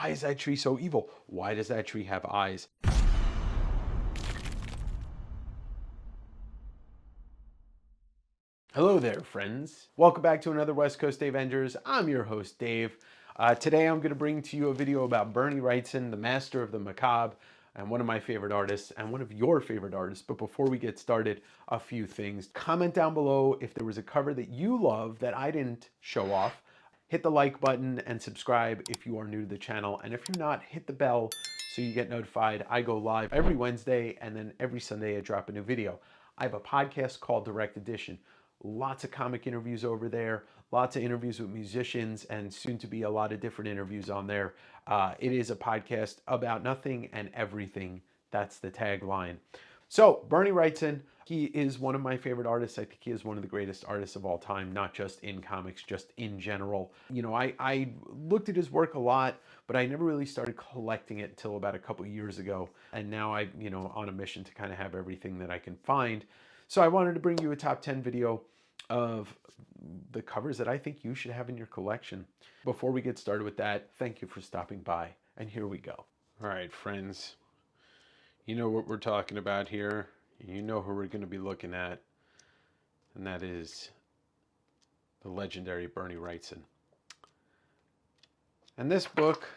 Why is that tree so evil? Why does that tree have eyes? Hello there, friends. Welcome back to another West Coast Davengers. I'm your host, Dave. Today I'm going to bring to you a video about Berni Wrightson, the master of the macabre, and one of my favorite artists, and one of your favorite artists. But before we get started, a few things. Comment down below if there was a cover that you love that I didn't show off. Hit the like button and subscribe if you are new to the channel. And if you're not, hit the bell so you get notified. I go live every Wednesday, and then every Sunday I drop a new video. I have a podcast called Direct Edition. Lots of comic interviews over there, lots of interviews with musicians, and soon to be a lot of different interviews on there. It is a podcast about nothing and everything. That's the tagline. So, Berni Wrightson, he is one of my favorite artists. I think he is one of the greatest artists of all time, not just in comics, just in general. You know, I looked at his work a lot, but I never really started collecting it until about a couple of years ago. And now I'm, on a mission to kind of have everything that I can find. So I wanted to bring you a top 10 video of the covers that I think you should have in your collection. Before we get started with that, thank you for stopping by, and here we go. All right, friends, you know what we're talking about here. You know who we're going to be looking at, and that is the legendary Berni Wrightson. And this book,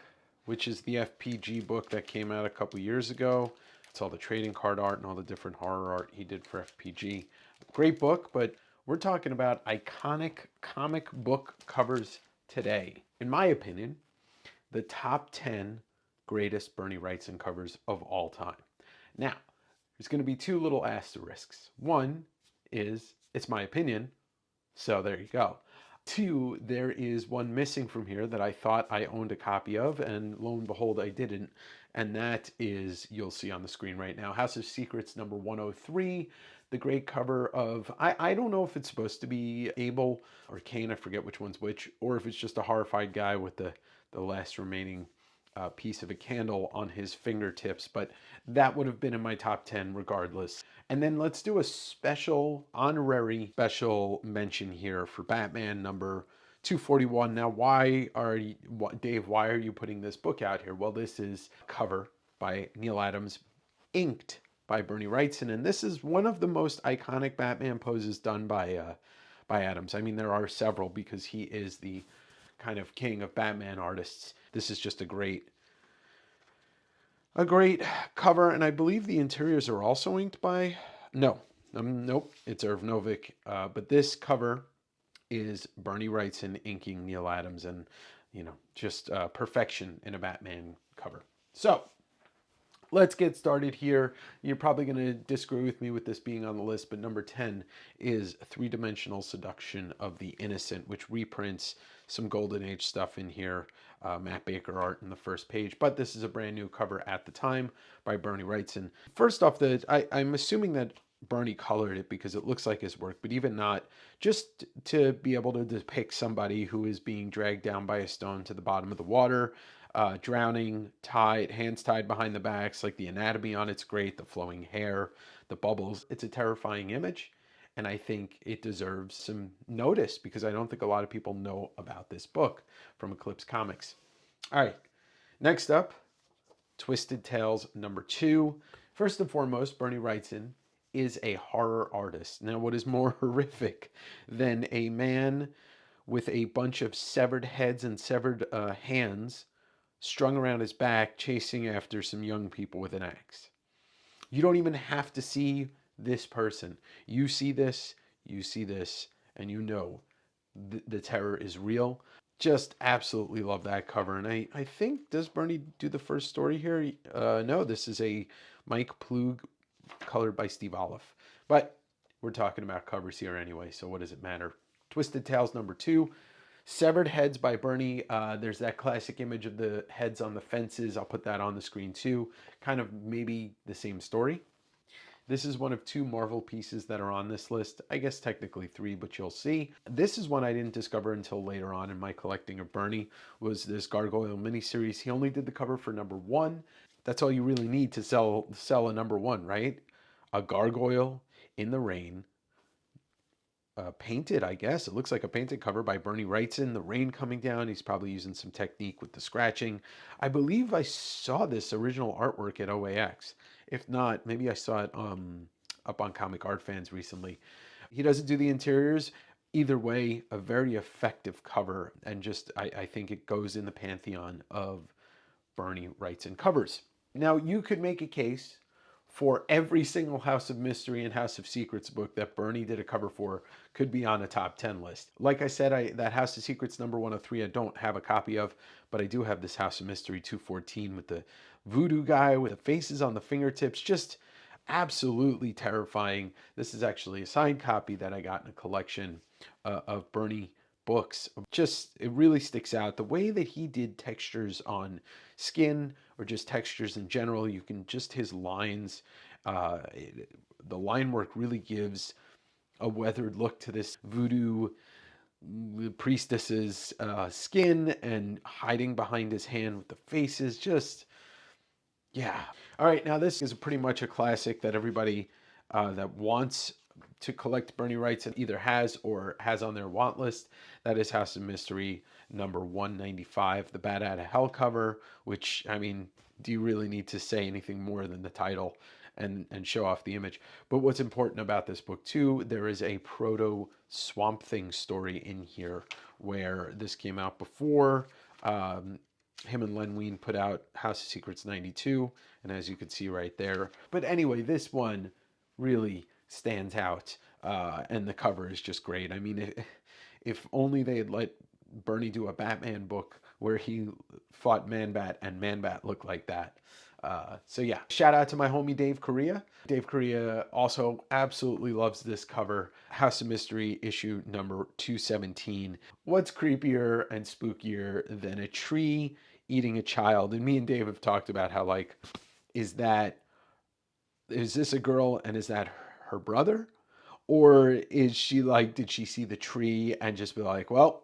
which is the FPG book that came out a couple years ago, it's all the trading card art and all the different horror art he did for FPG. Great book, but we're talking about iconic comic book covers today. In my opinion, the top 10 greatest Berni Wrightson covers of all time. Now, there's going to be two little asterisks. One is, it's my opinion, so there you go. Two, there is one missing from here that I thought I owned a copy of, and lo and behold, I didn't. And that is, you'll see on the screen right now, House of Secrets number 103. The great cover of, I don't know if it's supposed to be Abel or Cain, I forget which one's which, or if it's just a horrified guy with the last remaining piece of a candle on his fingertips, but that would have been in my top 10 regardless. And then let's do a special honorary special mention here for Batman number 241. Now, Dave, why are you putting this book out here? Well, this is a cover by Neil Adams, inked by Berni Wrightson, and this is one of the most iconic Batman poses done by Adams. I mean, there are several because he is the kind of king of Batman artists. This is just a great cover, and I believe the interiors are also inked by, nope, it's Irv Novick, but this cover is Berni Wrightson inking Neil Adams, and just perfection in a Batman cover. So let's get started here. You're probably going to disagree with me with this being on the list, but number 10 is Three-Dimensional Seduction of the Innocent, which reprints some Golden Age stuff in here, Matt Baker art in the first page, but this is a brand new cover at the time by Berni Wrightson. First off, I'm assuming that Berni colored it because it looks like his work, but even not, just to be able to depict somebody who is being dragged down by a stone to the bottom of the water, drowning, hands tied behind the backs, like the anatomy on it's great, the flowing hair, the bubbles. It's a terrifying image, and I think it deserves some notice because I don't think a lot of people know about this book from Eclipse Comics. All right, next up, Twisted Tales number 2. First and foremost, Berni Wrightson is a horror artist. Now, what is more horrific than a man with a bunch of severed heads and severed hands strung around his back chasing after some young people with an axe? You don't even have to see this person. You see this, and you know the terror is real. Just absolutely love that cover. And I think, does Berni do the first story here? No, this is a Mike Plug colored by Steve Olive. But we're talking about covers here anyway, so what does it matter? Twisted Tales number 2. Severed Heads by Berni. There's that classic image of the heads on the fences. I'll put that on the screen too. Kind of maybe the same story. This is one of 2 Marvel pieces that are on this list. I guess technically 3, but you'll see. This is one I didn't discover until later on in my collecting of Berni, was this Gargoyle miniseries. He only did the cover for number 1. That's all you really need to sell a number 1, right? A gargoyle in the rain painted, I guess. It looks like a painted cover by Berni Wrightson. The rain coming down. He's probably using some technique with the scratching. I believe I saw this original artwork at OAX. If not, maybe I saw it up on Comic Art Fans recently. He doesn't do the interiors. Either way, a very effective cover, and just I think it goes in the pantheon of Berni Wrightson covers. Now, you could make a case for every single House of Mystery and House of Secrets book that Berni did a cover for could be on a top 10 list. Like I said, that House of Secrets number 103 I don't have a copy of, but I do have this House of Mystery 214 with the voodoo guy with the faces on the fingertips. Just absolutely terrifying. This is actually a signed copy that I got in a collection of Berni books. Just, it really sticks out. The way that he did textures on skin or just textures in general, you can just, his lines, the line work really gives a weathered look to this voodoo priestess's skin, and hiding behind his hand with the faces. Just, yeah. All right, now this is pretty much a classic that everybody that wants to collect Berni Wrightson either has or has on their want list. That is House of Mystery number 195, the Bat Out of Hell cover, which, I mean, do you really need to say anything more than the title and show off the image? But what's important about this book too, there is a proto Swamp Thing story in here where this came out before him and Len Wein put out House of Secrets 92, and as you can see right there. But anyway, this one really stands out, and the cover is just great. I mean, if only they had let Berni do a Batman book where he fought Man-Bat and Man-Bat looked like that. So yeah, shout out to my homie Dave Correa. Dave Correa also absolutely loves this cover. House of Mystery issue number 217. What's creepier and spookier than a tree eating a child? And me and Dave have talked about how, like, is this a girl and is that her brother? Or is she like, did she see the tree and just be like, well,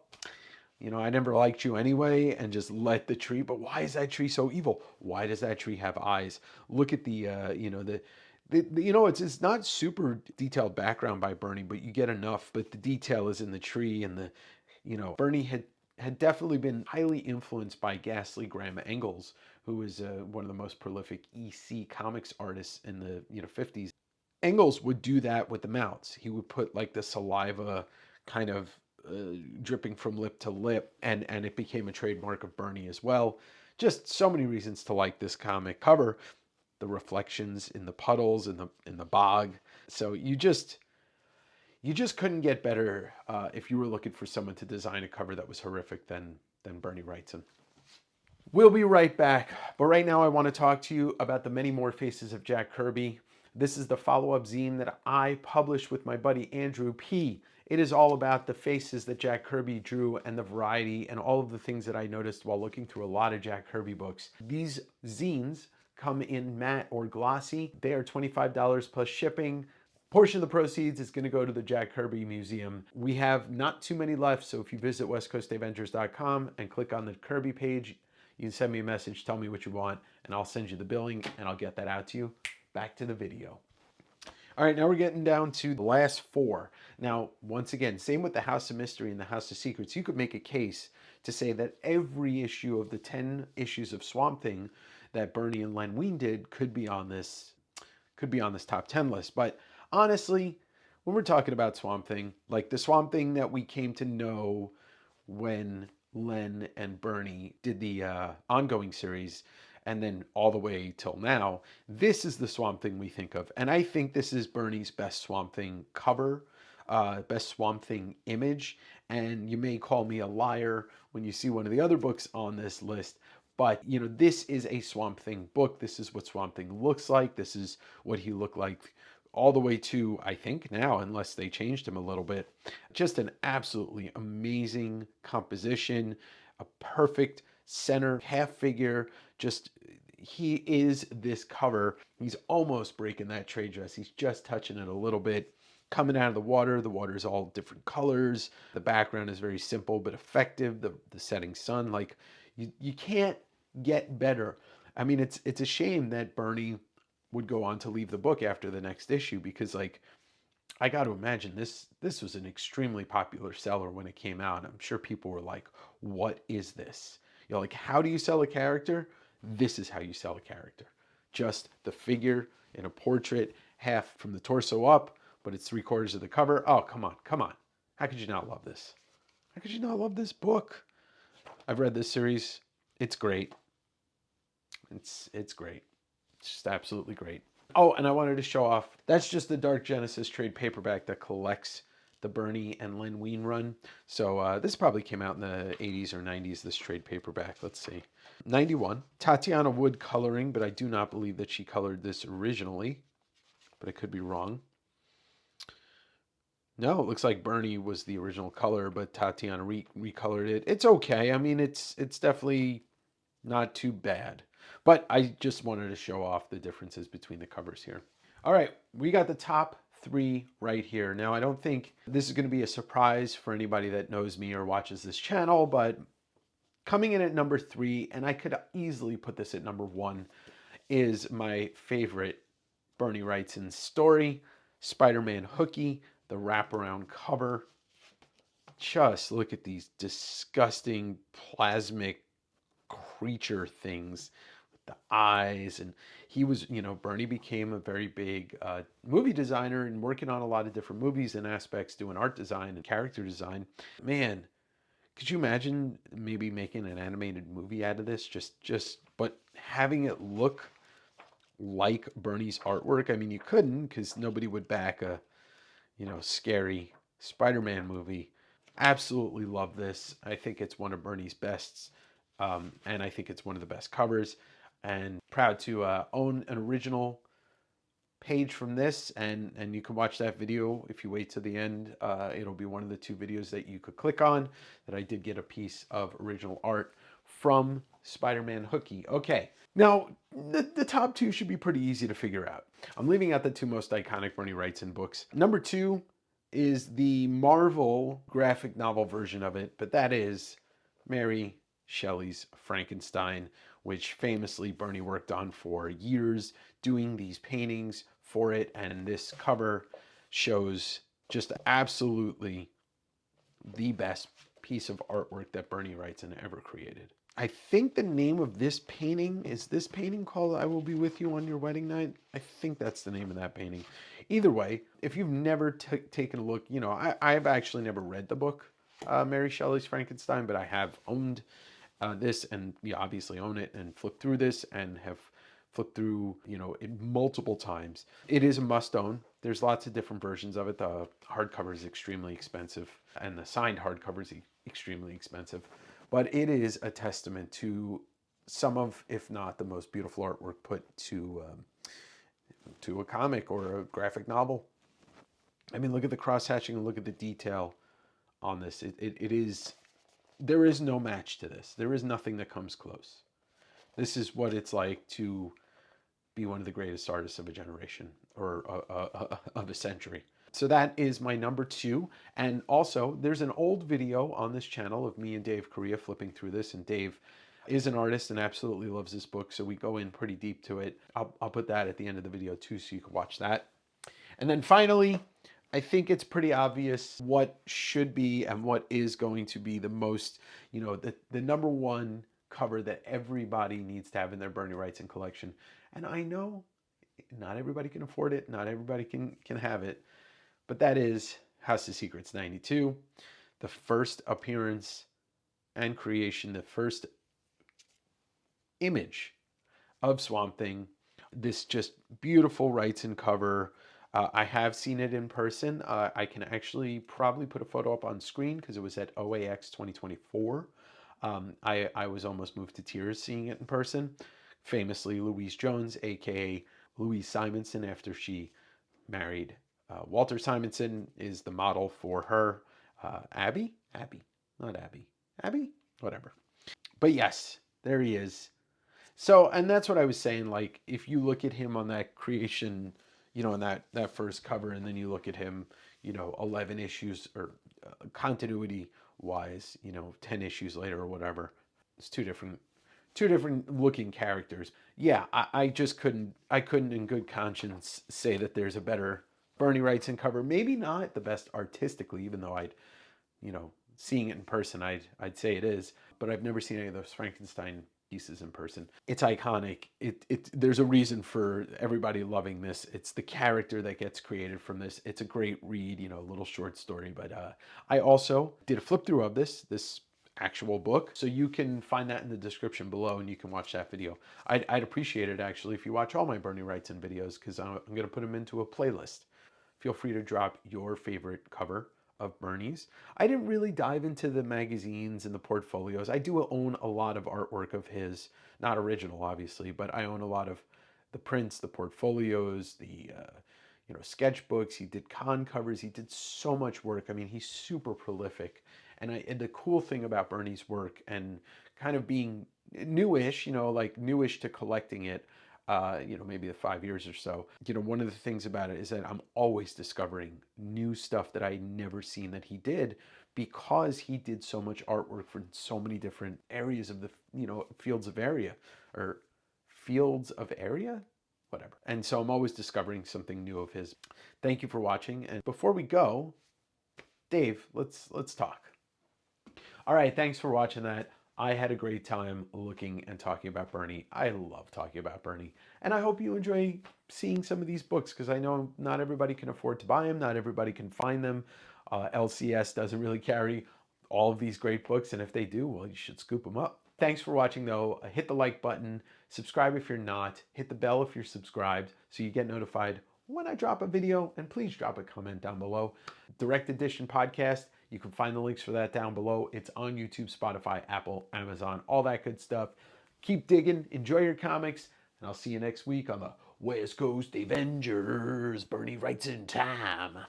I never liked you anyway, and just let the tree, but why is that tree so evil? Why does that tree have eyes? Look at it's not super detailed background by Berni, but you get enough, but the detail is in the tree, and Berni had definitely been highly influenced by Ghastly Graham Engels, who was one of the most prolific EC comics artists in the 50s. Engels would do that with the mouths. He would put like the saliva kind of dripping from lip to lip, and it became a trademark of Berni as well. Just so many reasons to like this comic. Cover, the reflections in the puddles in the bog. So you just couldn't get better if you were looking for someone to design a cover that was horrific than Berni Wrightson. We'll be right back, but right now I want to talk to you about the Many More Faces of Jack Kirby. This is the follow-up zine that I published with my buddy Andrew P. It is all about the faces that Jack Kirby drew and the variety and all of the things that I noticed while looking through a lot of Jack Kirby books. These zines come in matte or glossy. They are $25 plus shipping. Portion of the proceeds is going to go to the Jack Kirby Museum. We have not too many left, so if you visit westcoastdavengers.com and click on the Kirby page, you can send me a message, tell me what you want, and I'll send you the billing and I'll get that out to you. Back to the video. All right, now we're getting down to the last four. Now, once again, same with the House of Mystery and the House of Secrets. You could make a case to say that every issue of the 10 issues of Swamp Thing that Berni and Len Wein did could be on this top 10 list. But honestly, when we're talking about Swamp Thing, like the Swamp Thing that we came to know when Len and Berni did the ongoing series, and then all the way till now, this is the Swamp Thing we think of. And I think this is Berni's best Swamp Thing cover, best Swamp Thing image. And you may call me a liar when you see one of the other books on this list, but this is a Swamp Thing book. This is what Swamp Thing looks like. This is what he looked like all the way to, I think now, unless they changed him a little bit. Just an absolutely amazing composition, a perfect center half figure. Just, he is this cover. He's almost breaking that trade dress. He's just touching it a little bit. Coming out of the water is all different colors. The background is very simple but effective. The setting sun, like you can't get better. I mean, it's a shame that Berni would go on to leave the book after the next issue, because like I got to imagine this was an extremely popular seller when it came out. I'm sure people were like, "What is this?" You know, like, how do you sell a character? This is how you sell a character. Just the figure in a portrait, half from the torso up, but it's 3/4 of the cover. Oh, come on, come on. How could you not love this? How could you not love this book? I've read this series. It's great. It's great. It's just absolutely great. Oh, and I wanted to show off, that's just the Dark Genesis trade paperback that collects the Berni and Len Wein run. So this probably came out in the 80s or 90s, this trade paperback. Let's see. 91. Tatiana Wood coloring, but I do not believe that she colored this originally, but I could be wrong. No, it looks like Berni was the original color, but Tatiana recolored it. It's okay. I mean, it's definitely not too bad. But I just wanted to show off the differences between the covers here. All right, we got the top 3 right here. Now, I don't think this is going to be a surprise for anybody that knows me or watches this channel, but coming in at number 3, and I could easily put this at number 1, is my favorite Berni Wrightson story, Spider-Man Hooky, the wraparound cover. Just look at these disgusting plasmic creature things with the eyes. And he was, Berni became a very big movie designer and working on a lot of different movies and aspects, doing art design and character design. Man, could you imagine maybe making an animated movie out of this? But having it look like Berni's artwork. I mean, you couldn't, because nobody would back a, scary Spider-Man movie. Absolutely love this. I think it's one of Berni's bests. And I think it's one of the best covers. And proud to own an original page from this. And you can watch that video if you wait to the end. It'll be one of the 2 videos that you could click on, that I did get a piece of original art from Spider-Man Hooky. Okay, now the top 2 should be pretty easy to figure out. I'm leaving out the 2 most iconic Berni Wrightson books. Number 2 is the Marvel graphic novel version of it, but that is Mary Shelley's Frankenstein, which famously Berni worked on for years, doing these paintings for it. And this cover shows just absolutely the best piece of artwork that Berni Wrightson ever created. I think the name of this painting is this painting called I Will Be With You on Your Wedding Night. I think that's the name of that painting. Either way, if you've never taken a look, I've actually never read the book, Mary Shelley's Frankenstein, but I have owned this, and obviously own it and flip through this, and have flipped through, it multiple times. It is a must own. There's lots of different versions of it. The hardcover is extremely expensive, and the signed hardcover is extremely expensive. But it is a testament to some of, if not the most beautiful artwork put to a comic or a graphic novel. I mean, look at the cross-hatching and look at the detail on this. There is no match to this. There is nothing that comes close. This is what it's like to be one of the greatest artists of a generation, or of a century. So that is my number 2. And also, there's an old video on this channel of me and Dave Correa flipping through this, and Dave is an artist and absolutely loves this book, so we go in pretty deep to it. I'll put that at the end of the video too, so you can watch that. And then finally, I think it's pretty obvious what should be and what is going to be the most, the number 1 cover that everybody needs to have in their Berni Wrightson collection. And I know not everybody can afford it, not everybody can have it, but that is House of Secrets 92, the first appearance and creation, the first image of Swamp Thing. This just beautiful Wrightson cover. I have seen it in person. I can actually probably put a photo up on screen because it was at OAX 2024. I was almost moved to tears seeing it in person. Famously, Louise Jones, aka Louise Simonson, after she married Walter Simonson, is the model for her. Abby? Not Abby. Abby? Whatever. But yes, there he is. So, and that's what I was saying, like, if you look at him on that creation, in that first cover, and then you look at him, 11 issues, or continuity wise, 10 issues later or whatever, it's two different looking characters. Yeah, I just couldn't in good conscience say that there's a better Berni Wrightson cover. Maybe not the best artistically, even though I'd, seeing it in person, I'd say it is. But I've never seen any of those Frankenstein pieces in person. It's iconic. There's a reason for everybody loving this. It's the character that gets created from this. It's a great read, a little short story. But I also did a flip through of this actual book, so you can find that in the description below, and you can watch that video. I'd appreciate it actually if you watch all my Berni Wrightson videos, because I'm going to put them into a playlist. Feel free to drop your favorite cover of Berni's. I didn't really dive into the magazines and the portfolios. I do own a lot of artwork of his, not original obviously, but I own a lot of the prints, the portfolios, the sketchbooks. He did con covers. He did so much work. I mean, he's super prolific. And the cool thing about Berni's work, and kind of being newish, like newish to collecting it, maybe the 5 years or so. One of the things about it is that I'm always discovering new stuff that I never seen that he did, because he did so much artwork for so many different areas of the, fields of area, or fields of area, whatever. And so I'm always discovering something new of his. Thank you for watching. And before we go, Dave, let's talk. All right, thanks for watching that. I had a great time looking and talking about Berni. I love talking about Berni. And I hope you enjoy seeing some of these books, because I know not everybody can afford to buy them. Not everybody can find them. LCS doesn't really carry all of these great books. And if they do, well, you should scoop them up. Thanks for watching, though. Hit the like button. Subscribe if you're not. Hit the bell if you're subscribed, so you get notified when I drop a video. And please drop a comment down below. Direct Edition Podcast. You can find the links for that down below. It's on YouTube, Spotify, Apple, Amazon, all that good stuff. Keep digging, enjoy your comics, and I'll see you next week on the West Coast Davengers Berni Wrightson time.